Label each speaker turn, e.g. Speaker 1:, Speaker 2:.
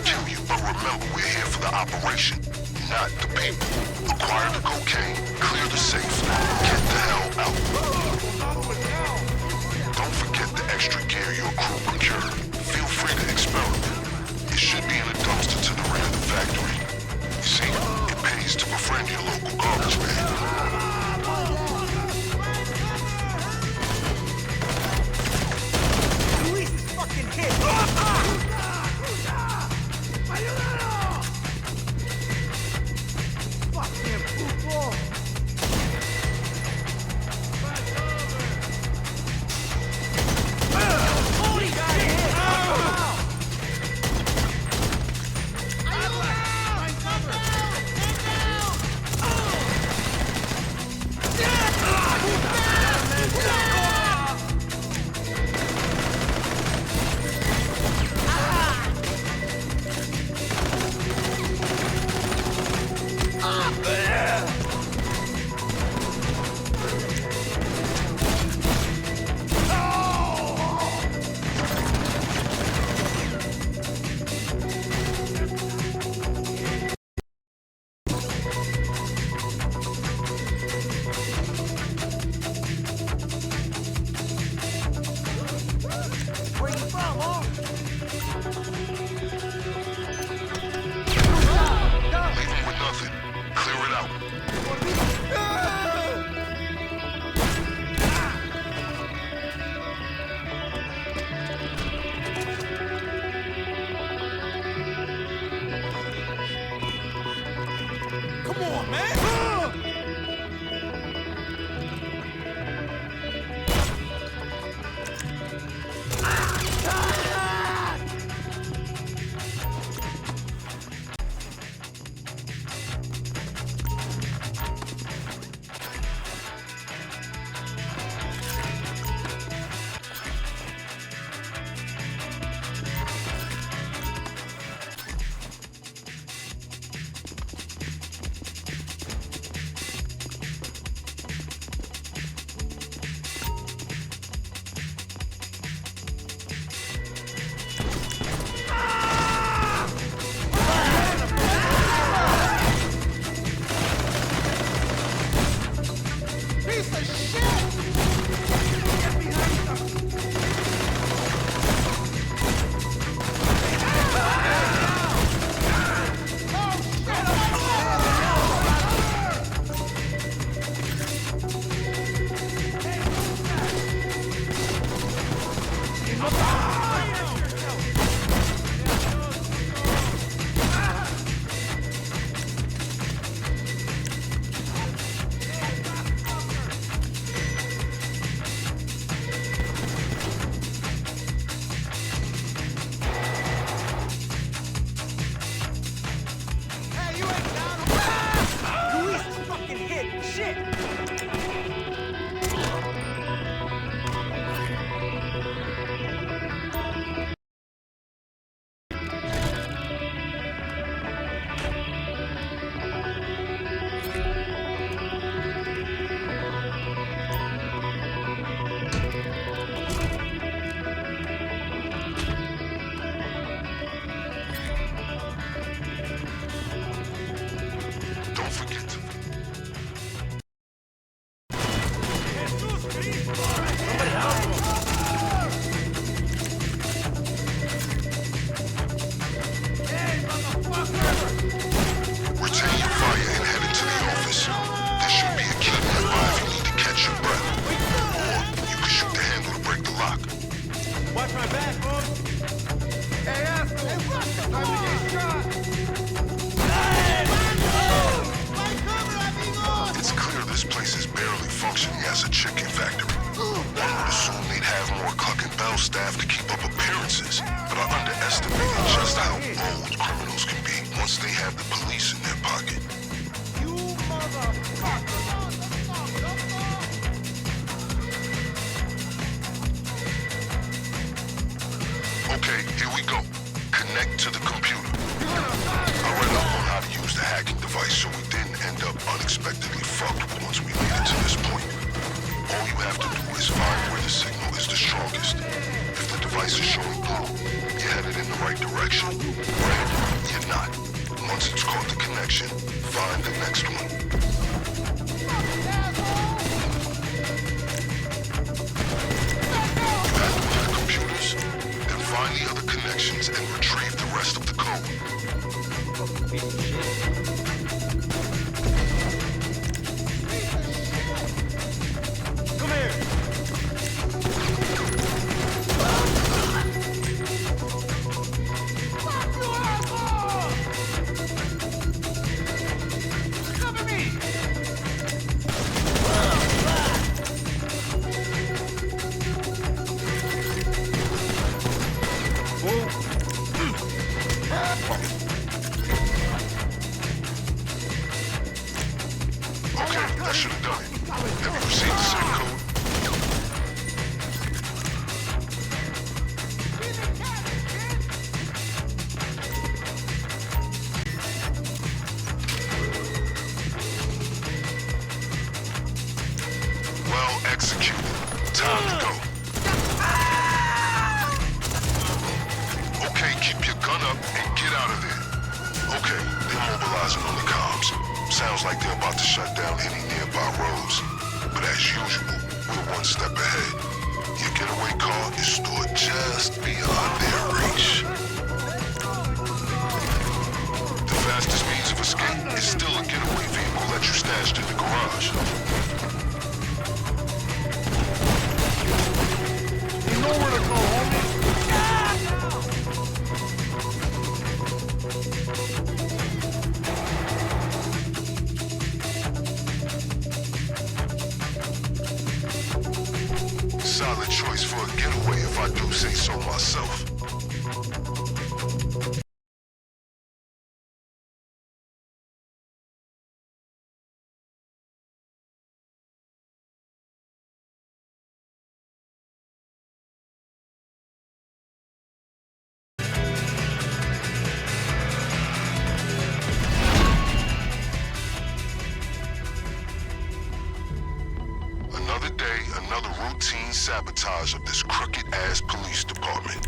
Speaker 1: kill you, but remember, we're here for the operation, not the people. Acquire the cocaine, clear the safe, get the hell out. Don't forget the extra gear your crew procured. Feel free to experiment. It should be in a dumpster to the rear of the factory. You see, it pays to befriend your local garbage man. As a chicken factory. One would assume they'd have more Cluck and Bell staff to keep up appearances, but I underestimated just how bold criminals can be once they have the police in their pocket.
Speaker 2: You motherfucker!
Speaker 1: Okay, here we go. Connect to the computer. I read up on how to use the hacking device so we didn't end up unexpectedly fucked once we made it to this point. All you have to do is find where the signal is the strongest. If the device is showing blue, you're headed in the right direction. Red, you're not. Once it's caught the connection, find the next one. After the computers, then find the other connections and retrieve the rest of the code.
Speaker 2: Come here. Fuck you, asshole! Cover me!
Speaker 1: Okay, that should have done it. Have you received the same code? Well executed. Time to go. Okay, keep your gun up and get out of there. Okay, they're mobilizing on the comms. Sounds like they're about to shut down any nearby roads. But as usual, we're one step ahead. Your getaway car is stored just beyond their reach. The fastest means of escape is still a getaway vehicle that you stashed in the garage.
Speaker 2: You know where to go, homie.
Speaker 1: Solid choice for a getaway if I do say so myself. Another day, another routine sabotage of this crooked-ass police department.